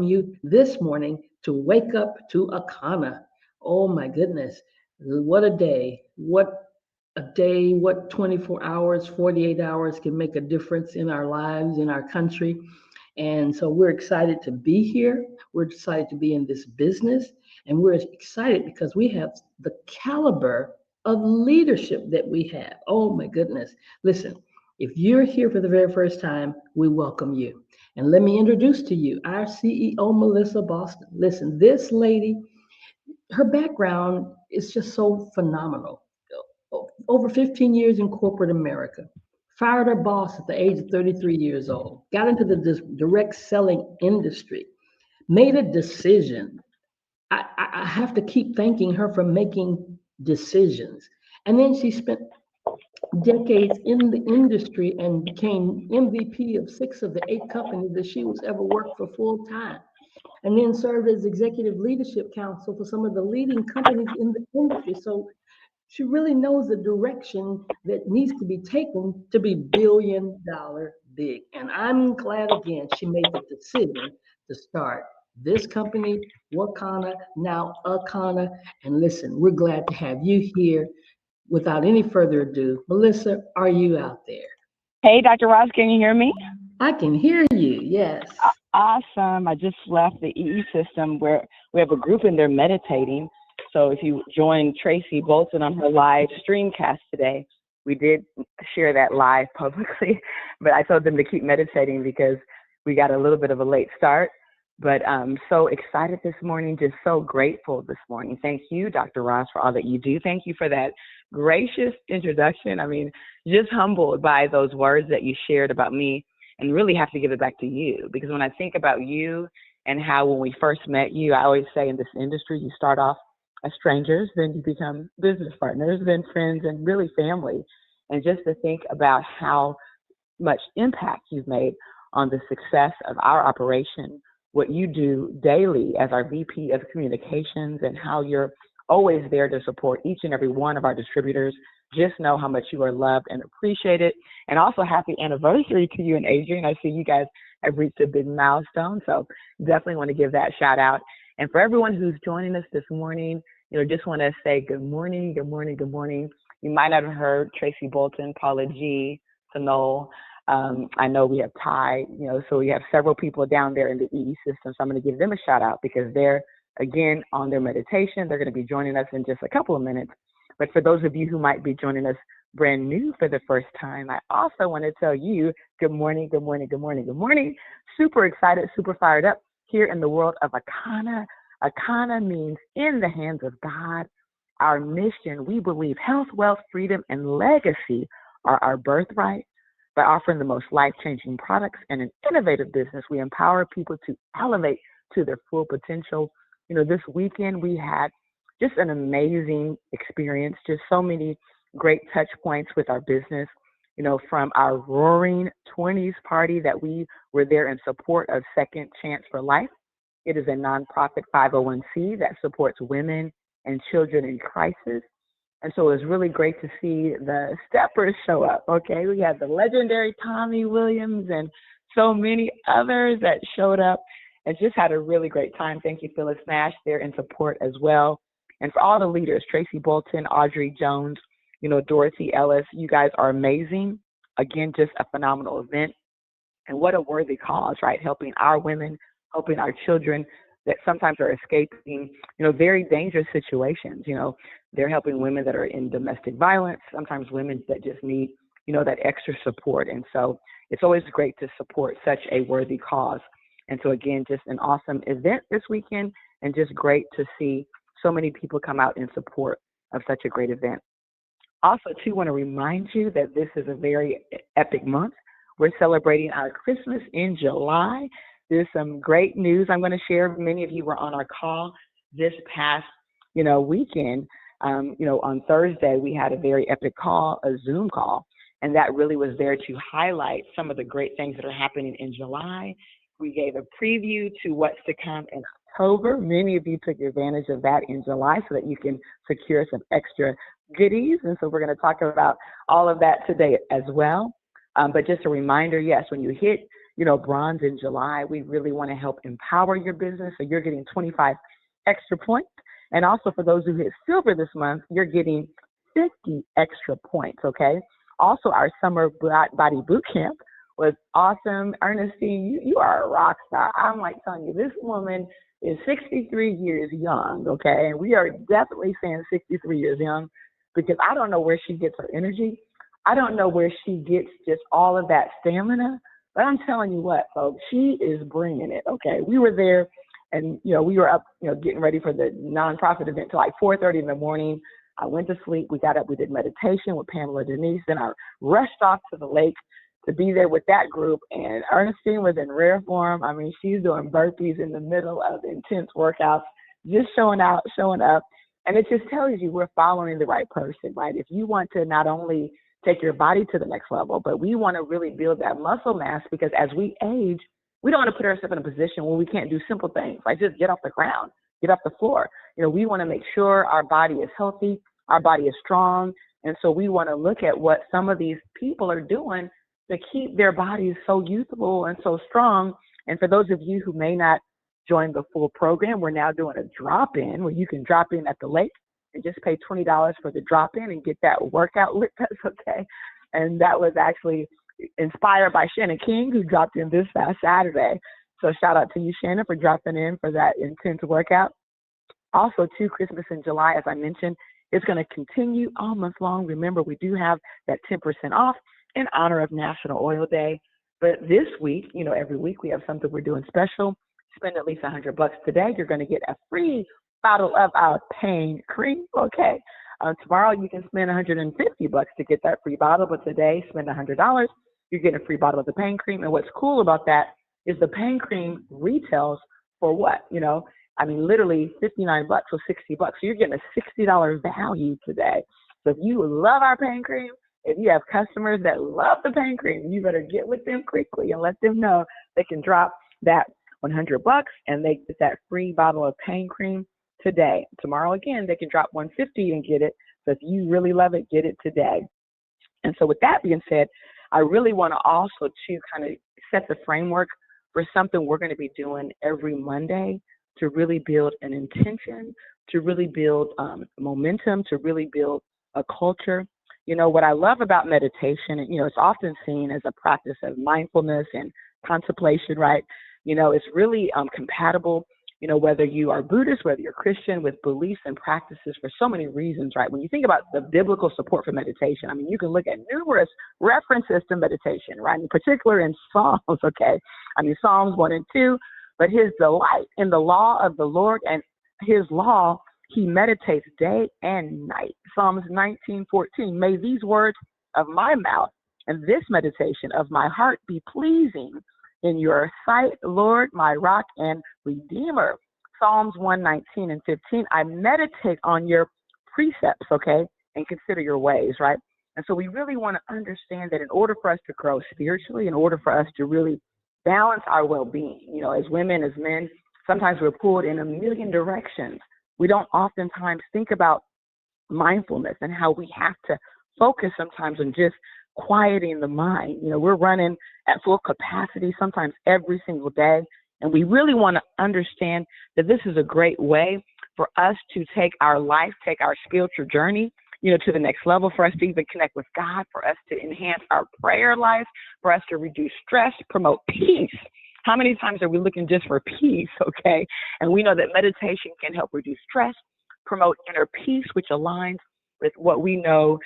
you this morning to wake up to Akana. Oh my goodness, what a day! What 24 hours, 48 hours can make a difference in our lives, in our country. And so we're excited to be here. We're excited to be in this business. And we're excited because we have the caliber of leadership that we have. Oh my goodness. Listen, if you're here for the very first time, we welcome you. And let me introduce to you our CEO, Melissa Boston. Listen, this lady, her background is just so phenomenal. Over 15 years in corporate America, fired her boss at the age of 33 years old, got into the direct selling industry, made a decision. I have to keep thanking her for making decisions. And then she spent decades in the industry and became MVP of six of the eight companies that she was ever worked for full time, and then served as executive leadership council for some of the leading companies in the industry. So she really knows the direction that needs to be taken to be billion-dollar big. And I'm glad again she made the decision to start this company, Wakana, now Akana. And listen, we're glad to have you here. Without any further ado, Melissa, are you out there? Hey, Dr. Ross, can you hear me? I can hear you, yes. Awesome. I just left the EE system where we have a group in there meditating. So if you join Tracy Bolton on her live streamcast today, we did share that live publicly, but I told them to keep meditating because we got a little bit of a late start. But I'm so excited this morning, just so grateful this morning. Thank you, Dr. Ross, for all that you do. Thank you for that gracious introduction. I mean, just humbled by those words that you shared about me, and really have to give it back to you, because when I think about you and how when we first met you, I always say in this industry, you start off as strangers, then you become business partners, then friends, and really family. And just to think about how much impact you've made on the success of our operation, what you do daily as our VP of communications, and how you're always there to support each and every one of our distributors. Just know how much you are loved and appreciated. And also happy anniversary to you and Adrian. I see you guys have reached a big milestone, so definitely want to give that shout out. And for everyone who's joining us this morning, just want to say good morning, good morning, good morning. You might not have heard Tracy Bolton, Paula G, Sonol. I know we have Ty, so we have several people down there in the EE system. So I'm going to give them a shout out because they're, again, on their meditation. They're going to be joining us in just a couple of minutes. But for those of you who might be joining us brand new for the first time, I also want to tell you good morning, good morning, good morning, good morning. Super excited, super fired up here in the world of Akana. Akana means in the hands of God. Our mission, we believe health, wealth, freedom, and legacy are our birthright. By offering the most life-changing products and an innovative business, we empower people to elevate to their full potential. This weekend we had just an amazing experience, just so many great touch points with our business, from our Roaring 20s party that we were there in support of Second Chance for Life. It is a nonprofit 501c that supports women and children in crisis. And so it was really great to see the steppers show up, okay? We had the legendary Tommy Williams and so many others that showed up and just had a really great time. Thank you, Phyllis Nash, there in support as well. And for all the leaders, Tracy Bolton, Audrey Jones, Dorothy Ellis, you guys are amazing. Again, just a phenomenal event. And what a worthy cause, right? Helping our women, helping our children that sometimes are escaping, very dangerous situations. They're helping women that are in domestic violence, sometimes women that just need, that extra support. And so it's always great to support such a worthy cause. And so again, just an awesome event this weekend, and just great to see so many people come out in support of such a great event. Also, too, want to remind you that this is a very epic month. We're celebrating our Christmas in July. There's some great news I'm going to share. Many of you were on our call this past, weekend. On Thursday, we had a very epic call, a Zoom call, and that really was there to highlight some of the great things that are happening in July. We gave a preview to what's to come in October. Many of you took advantage of that in July so that you can secure some extra goodies. And so we're going to talk about all of that today as well. But just a reminder, yes, when you hit bronze in July. We really want to help empower your business. So you're getting 25 extra points. And also for those who hit silver this month, you're getting 50 extra points, okay? Also, our summer body boot camp was awesome. Ernestine, you are a rock star. I'm like telling you, this woman is 63 years young, okay? And we are definitely saying 63 years young because I don't know where she gets her energy. I don't know where she gets just all of that stamina. But I'm telling you what, folks, she is bringing it, okay? We were there and, we were up, getting ready for the nonprofit event till like 4:30 in the morning. I went to sleep. We got up. We did meditation with Pamela Denise. Then I rushed off to the lake to be there with that group. And Ernestine was in rare form. I mean, she's doing burpees in the middle of intense workouts, just showing up. And it just tells you we're following the right person, right? If you want to not only take your body to the next level, but we want to really build that muscle mass because as we age, we don't want to put ourselves in a position where we can't do simple things like just get off the ground, get off the floor. We want to make sure our body is healthy, our body is strong. And so we want to look at what some of these people are doing to keep their bodies so youthful and so strong. And for those of you who may not join the full program, we're now doing a drop-in where you can drop in at the lake and just pay $20 for the drop-in and get that workout lit. That's okay. And that was actually inspired by Shannon King, who dropped in this past Saturday. So shout out to you, Shannon, for dropping in for that intense workout. Also, too, Christmas in July, as I mentioned, is going to continue all month long. Remember, we do have that 10% off in honor of National Oil Day. But this week, every week we have something we're doing special. Spend at least $100 today. You're going to get a free bottle of our pain cream. Okay. Tomorrow you can spend $150 to get that free bottle, but today spend $100. You're getting a free bottle of the pain cream. And what's cool about that is the pain cream retails for what? Literally $59 or $60. So you're getting a $60 value today. So if you love our pain cream, if you have customers that love the pain cream, you better get with them quickly and let them know they can drop that $100 and they get that free bottle of pain cream today. Tomorrow, again, they can drop $150 and get it. So if you really love it, get it today. And so with that being said, I really want to also to kind of set the framework for something we're going to be doing every Monday to really build an intention, to really build momentum, to really build a culture. What I love about meditation, it's often seen as a practice of mindfulness and contemplation, right? It's really compatible, whether you are Buddhist, whether you're Christian, with beliefs and practices for so many reasons, right? When you think about the biblical support for meditation, you can look at numerous references to meditation, right? In particular in Psalms, okay? Psalms 1 and 2, but his delight in the law of the Lord and his law, he meditates day and night. Psalms 19:14, may these words of my mouth and this meditation of my heart be pleasing in your sight, Lord, my rock and redeemer. Psalms 119 and 15, I meditate on your precepts, okay, and consider your ways, right? And so we really want to understand that in order for us to grow spiritually, in order for us to really balance our well-being, as women, as men, sometimes we're pulled in a million directions. We don't oftentimes think about mindfulness and how we have to focus sometimes on just quieting the mind. We're running at full capacity sometimes every single day. And we really want to understand that this is a great way for us to take our life, take our spiritual journey, to the next level, for us to even connect with God, for us to enhance our prayer life, for us to reduce stress, promote peace. How many times are we looking just for peace, okay? And we know that meditation can help reduce stress, promote inner peace, which aligns with what we know,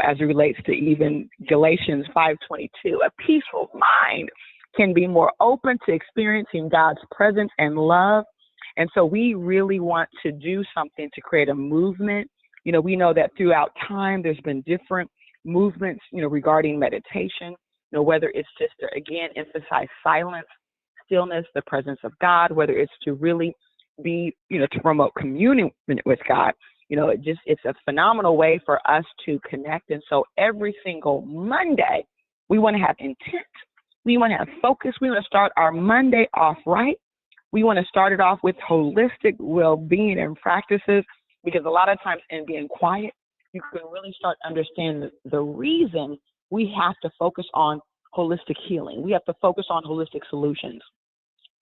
as it relates to even Galatians 5:22. A peaceful mind can be more open to experiencing God's presence and love. And so we really want to do something to create a movement. We know that throughout time, there's been different movements, regarding meditation, whether it's just to, again, emphasize silence, stillness, the presence of God, whether it's to really be, to promote communion with God. It's a phenomenal way for us to connect. And so every single Monday, we want to have intent. We want to have focus. We want to start our Monday off right. We want to start it off with holistic well-being and practices, because a lot of times in being quiet, you can really start understanding the reason we have to focus on holistic healing. We have to focus on holistic solutions.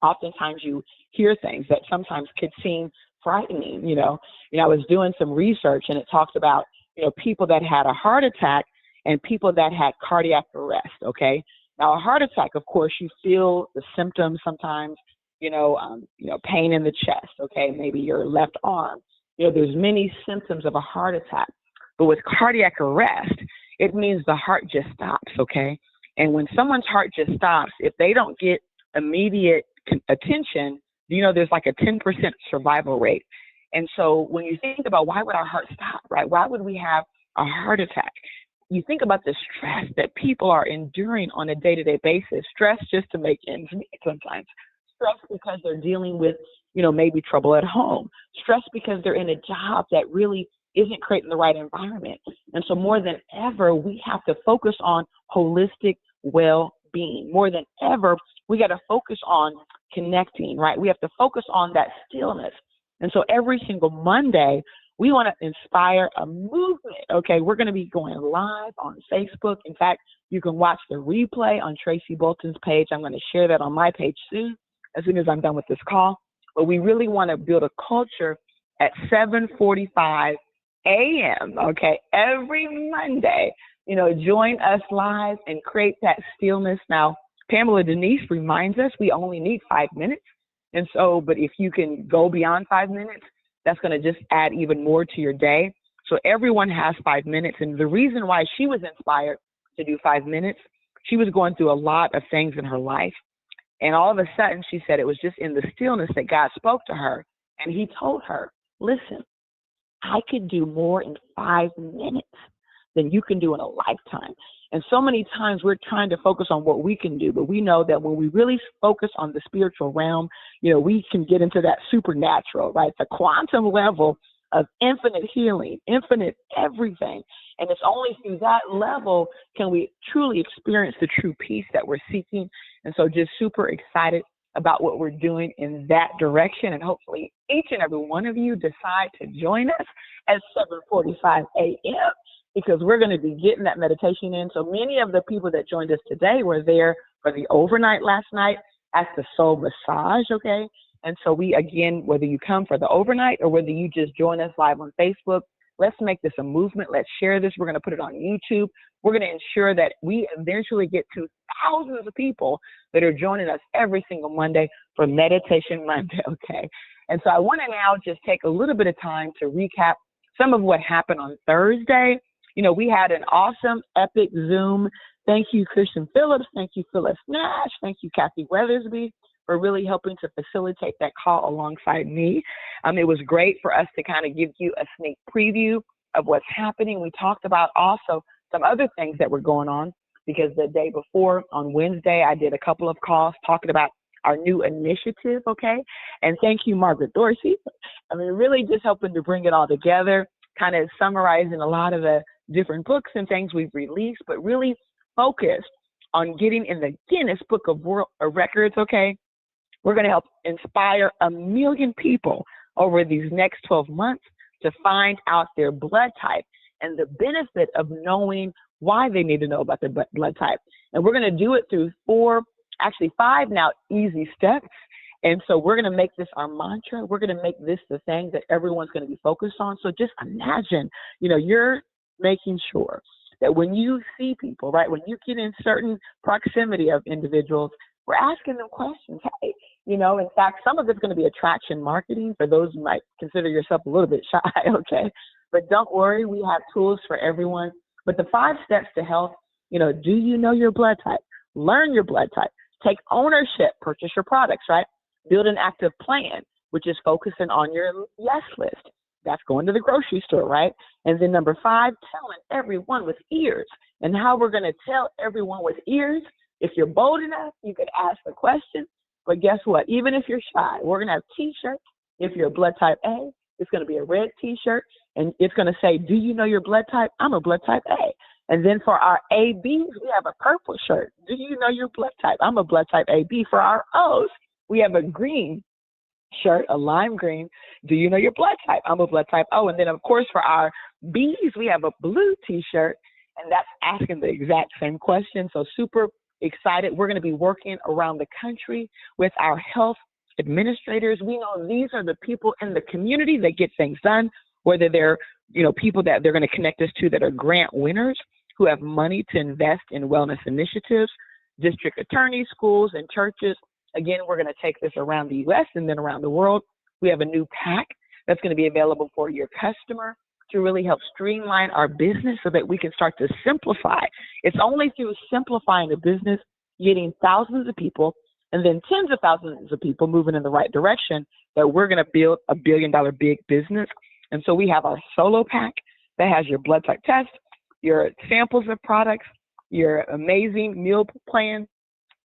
Oftentimes you hear things that sometimes could seem frightening. I was doing some research and it talks about, people that had a heart attack and people that had cardiac arrest. Okay. Now a heart attack, of course, you feel the symptoms sometimes, pain in the chest. Okay. Maybe your left arm, there's many symptoms of a heart attack, but with cardiac arrest, it means the heart just stops. Okay. And when someone's heart just stops, if they don't get immediate attention, there's like a 10% survival rate. And so when you think about why would our heart stop, right? Why would we have a heart attack? You think about the stress that people are enduring on a day-to-day basis, stress just to make ends meet sometimes, stress because they're dealing with, maybe trouble at home, stress because they're in a job that really isn't creating the right environment. And so more than ever, we have to focus on holistic well-being. More than ever, we got to focus on connecting, right? We have to focus on that stillness. And so every single Monday, we want to inspire a movement. Okay, we're going to be going live on Facebook. In fact, you can watch the replay on Tracy Bolton's page. I'm going to share that on my page soon as I'm done with this call. But we really want to build a culture at 7:45 a.m., okay, every Monday, join us live and create that stillness. Now, Pamela Denise reminds us we only need 5 minutes. And so, but if you can go beyond 5 minutes, that's going to just add even more to your day. So everyone has 5 minutes. And the reason why she was inspired to do 5 minutes, she was going through a lot of things in her life. And all of a sudden, she said it was just in the stillness that God spoke to her. And he told her, listen, I could do more in 5 minutes than you can do in a lifetime. And so many times we're trying to focus on what we can do, but we know that when we really focus on the spiritual realm, we can get into that supernatural, right? The quantum level of infinite healing, infinite everything. And it's only through that level can we truly experience the true peace that we're seeking. And so just super excited about what we're doing in that direction. And hopefully each and every one of you decide to join us at 7:45 a.m. because we're going to be getting that meditation in. So many of the people that joined us today were there for the overnight last night at the Soul Massage, okay? And so we, again, whether you come for the overnight or whether you just join us live on Facebook, let's make this a movement. Let's share this. We're going to put it on YouTube. We're going to ensure that we eventually get to thousands of people that are joining us every single Monday for Meditation Monday, okay? And so I want to now just take a little bit of time to recap some of what happened on Thursday. We had an awesome, epic Zoom. Thank you, Christian Phillips. Thank you, Phyllis Nash. Thank you, Kathy Weathersby, for really helping to facilitate that call alongside me. It was great for us to kind of give you a sneak preview of what's happening. We talked about also some other things that were going on because the day before on Wednesday, I did a couple of calls talking about our new initiative, okay? And thank you, Margaret Dorsey. Really just helping to bring it all together, kind of summarizing a lot of the different books and things we've released, but really focused on getting in the Guinness Book of World Records, okay? We're going to help inspire 1 million people over these next 12 months to find out their blood type and the benefit of knowing why they need to know about their blood type. And we're going to do it through 5 now easy steps. And so we're going to make this our mantra. We're going to make this the thing that everyone's going to be focused on. So just imagine, you're making sure that when you see people, right, when you get in certain proximity of individuals, we're asking them questions. Hey, in fact, some of it's going to be attraction marketing for those who might consider yourself a little bit shy, okay? But don't worry, we have tools for everyone. But the 5 steps to health, do you know your blood type? Learn your blood type. Take ownership, purchase your products, right? Build an active plan, which is focusing on your yes list. That's going to the grocery store, right? And then number 5, telling everyone with ears. And how we're going to tell everyone with ears, if you're bold enough, you could ask the question. But guess what? Even if you're shy, we're going to have T-shirts. If you're blood type A, it's going to be a red T-shirt. And it's going to say, do you know your blood type? I'm a blood type A. And then for our ABs, we have a purple shirt. Do you know your blood type? I'm a blood type AB. For our O's, we have a green shirt, a lime green. Do you know your blood type? I'm a blood type O. And then, of course, for our B's, we have a blue T-shirt, and that's asking the exact same question. So super excited. We're going to be working around the country with our health administrators. We know these are the people in the community that get things done, whether they're, people that they're going to connect us to that are grant winners who have money to invest in wellness initiatives, district attorneys, schools, and churches. Again, we're going to take this around the U.S. and then around the world. We have a new pack that's going to be available for your customer to really help streamline our business so that we can start to simplify. It's only through simplifying a business, getting thousands of people and then tens of thousands of people moving in the right direction, that we're going to build a $1 billion big business. And so we have our solo pack that has your blood type test, your samples of products, your amazing meal plan,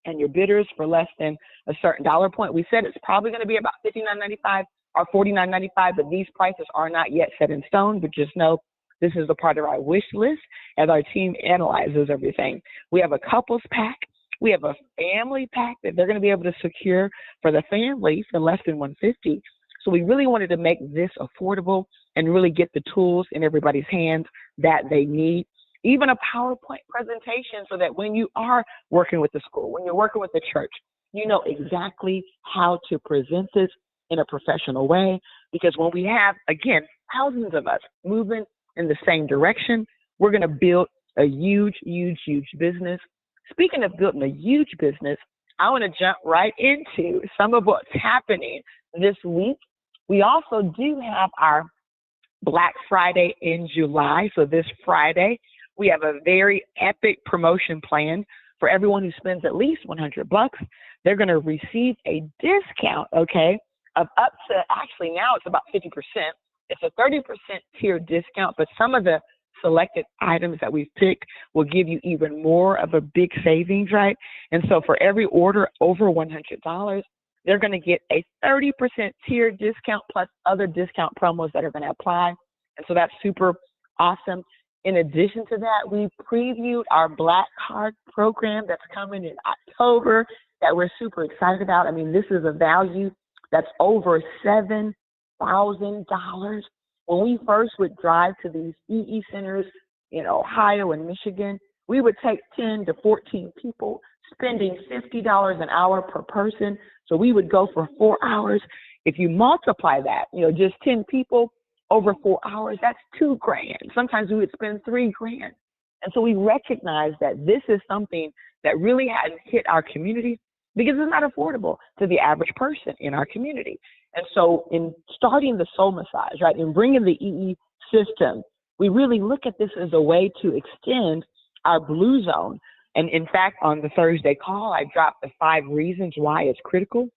and your bitters for less than a certain dollar point. We said it's probably going to be about $59.95 or $49.95, but these prices are not yet set in stone. But just know this is a part of our wish list as our team analyzes everything. We have a couples pack. We have a family pack that they're going to be able to secure for the family for less than $150. So we really wanted to make this affordable and really get the tools in everybody's hands that they need. Even a PowerPoint presentation so that when you are working with the school, when you're working with the church, you know exactly how to present this in a professional way. Because when we have, again, thousands of us moving in the same direction, we're going to build a huge, huge, huge business. Speaking of building a huge business, I want to jump right into some of what's happening this week. We also do have our Black Friday in July. So this Friday, we have a very epic promotion plan for everyone who spends at least $100. They're going to receive a discount, okay, of up to, actually now it's about 50%. It's a 30% tier discount, but some of the selected items that we've picked will give you even more of a big savings, right? And so for every order over $100, they're going to get a 30% tier discount plus other discount promos that are going to apply. And so that's super awesome. In addition to that, we previewed our Black Card program that's coming in October that we're super excited about. I mean, this is a value that's over $7,000. When we first would drive to these EE centers in Ohio and Michigan, we would take 10 to 14 people, spending $50 an hour per person. So we would go for 4 hours. If you multiply that, just 10 people over 4 hours, that's $2,000. Sometimes we would spend $3,000. And so we recognize that this is something that really hadn't hit our community because it's not affordable to the average person in our community. And so in starting the soul massage, right, and bringing the EE system, we really look at this as a way to extend our blue zone. And in fact, on the Thursday call, I dropped the 5 reasons why it's critical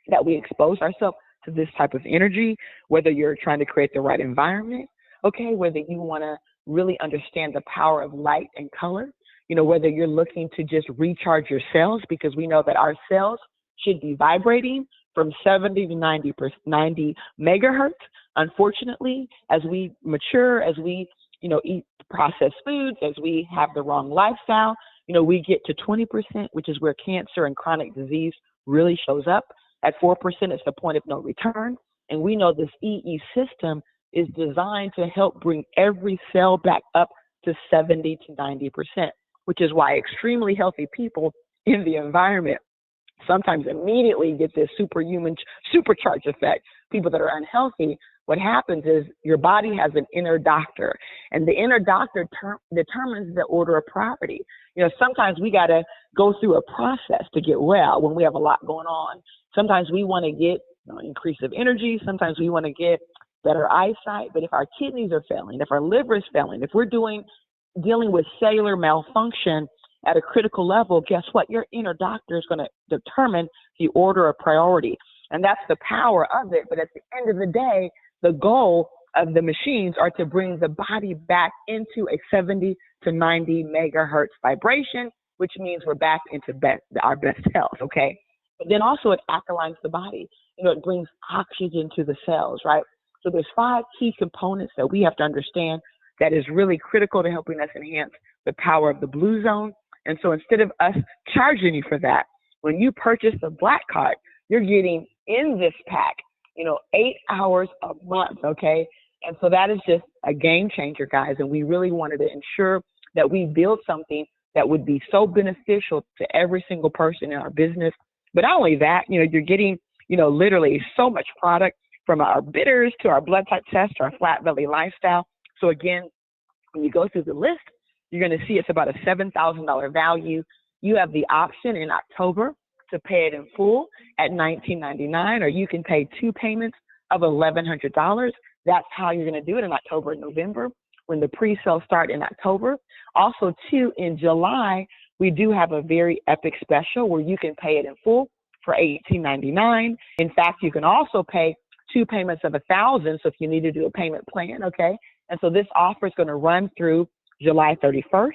that we expose ourselves to this type of energy, whether you're trying to create the right environment, okay, whether you want to really understand the power of light and color, whether you're looking to just recharge your cells, because we know that our cells should be vibrating from 70 to 90 megahertz. Unfortunately, as we mature, as we, eat processed foods, as we have the wrong lifestyle, we get to 20%, which is where cancer and chronic disease really shows up. At 4%, it's the point of no return. And we know this EE system is designed to help bring every cell back up to 70 to 90%, which is why extremely healthy people in the environment sometimes immediately get this superhuman supercharge effect. People that are unhealthy, what happens is your body has an inner doctor, and the inner doctor determines the order of priority. Sometimes we got to go through a process to get well when we have a lot going on. Sometimes we want to get increase of energy. Sometimes we want to get better eyesight. But if our kidneys are failing, if our liver is failing, if we're dealing with cellular malfunction at a critical level, guess what? Your inner doctor is going to determine the order of priority. And that's the power of it. But at the end of the day, the goal of the machines are to bring the body back into a 70 to 90 megahertz vibration, which means we're back into our best health, okay? But then also it alkalines the body. It brings oxygen to the cells, right? So there's 5 key components that we have to understand that is really critical to helping us enhance the power of the blue zone. And so instead of us charging you for that, when you purchase the Black Card, you're getting in this pack, 8 hours a month, okay? And so that is just a game changer, guys. And we really wanted to ensure that we build something that would be so beneficial to every single person in our business. But not only that, you're getting, literally so much product from our bitters to our blood type test to our flat belly lifestyle. So again, when you go through the list, you're going to see it's about a $7,000 value. You have the option in October to pay it in full at $1,999, or you can pay 2 payments of $1,100. That's how you're going to do it in October and November when the pre-sales start in October. Also, too, in July, we do have a very epic special where you can pay it in full for $1,899. In fact, you can also pay 2 payments of $1,000. So if you need to do a payment plan, okay. And so this offer is going to run through July 31st.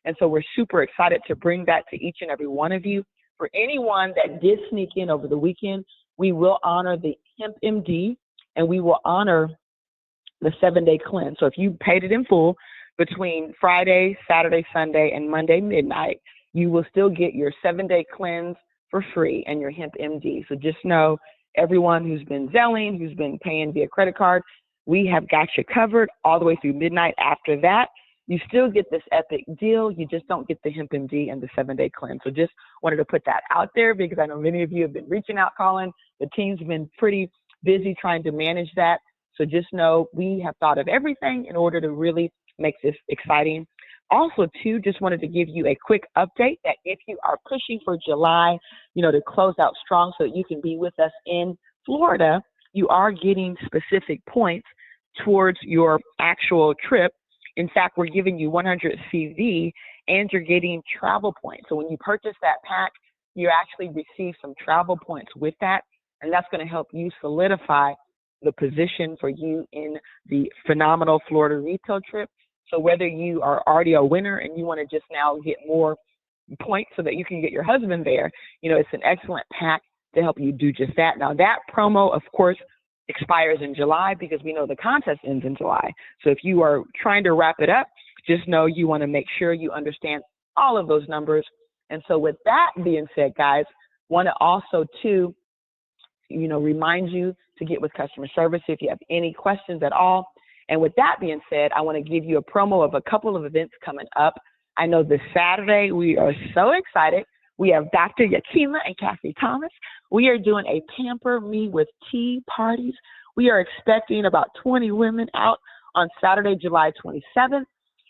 And so we're super excited to bring that to each and every one of you. For anyone that did sneak in over the weekend, we will honor the Hemp MD and we will honor the 7-day cleanse. So if you paid it in full between Friday, Saturday, Sunday, and Monday midnight, you will still get your 7-day cleanse for free and your Hemp MD. So just know, everyone who's been Zelling, who's been paying via credit card, we have got you covered all the way through midnight. After that, you still get this epic deal. You just don't get the Hemp MD and the 7-day cleanse. So just wanted to put that out there because I know many of you have been reaching out, calling. The team's been pretty busy trying to manage that. So just know we have thought of everything in order to really make this exciting. Also, too, just wanted to give you a quick update that if you are pushing for July, to close out strong so that you can be with us in Florida, you are getting specific points towards your actual trip. In fact, we're giving you 100 CV and you're getting travel points. So when you purchase that pack, you actually receive some travel points with that. And that's going to help you solidify the position for you in the phenomenal Florida retail trip. So whether you are already a winner and you want to just now get more points so that you can get your husband there, it's an excellent pack to help you do just that. Now that promo, of course, expires in July because we know the contest ends in July. So if you are trying to wrap it up, just know you want to make sure you understand all of those numbers. And so with that being said, guys, want to also too, remind you to get with customer service if you have any questions at all. And with that being said, I want to give you a promo of a couple of events coming up. I know this Saturday, we are so excited. We have Dr. Yakima and Kathy Thomas. We are doing a Pamper Me with Tea parties. We are expecting about 20 women out on Saturday, July 27th,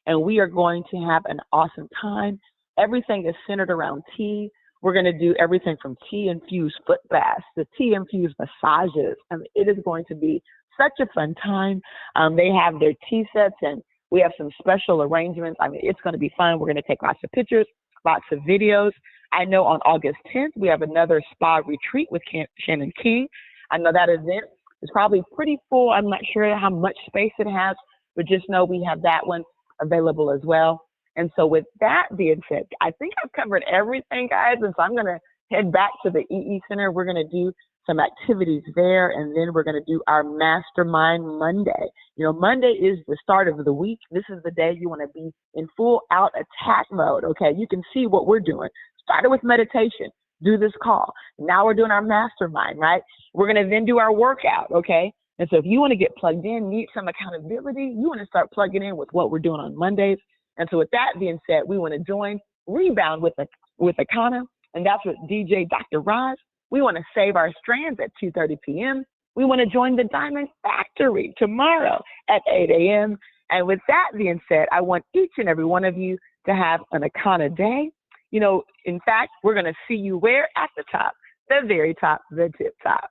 and we are going to have an awesome time. Everything is centered around tea. We're going to do everything from tea-infused foot baths to tea-infused massages. It is going to be such a fun time. They have their tea sets, and we have some special arrangements. It's going to be fun. We're going to take lots of pictures, lots of videos. I know on August 10th, we have another spa retreat with Shannon King. I know that event is probably pretty full. I'm not sure how much space it has, but just know we have that one available as well. And so with that being said, I think I've covered everything, guys. And so I'm going to head back to the EE Center. We're going to do some activities there, and then we're going to do our Mastermind Monday. Monday is the start of the week. This is the day you want to be in full out attack mode, okay? You can see what we're doing. Started with meditation, do this call. Now we're doing our Mastermind, right? We're going to then do our workout, okay? And so if you want to get plugged in, need some accountability, you want to start plugging in with what we're doing on Mondays. And so with that being said, we want to join Rebound with Akana, and that's with DJ Dr. Roz. We want to save our strands at 2:30 p.m. We want to join the Diamond Factory tomorrow at 8 a.m. And with that being said, I want each and every one of you to have an Akana day. In fact, we're going to see you where? At the top, the very top, the tip top.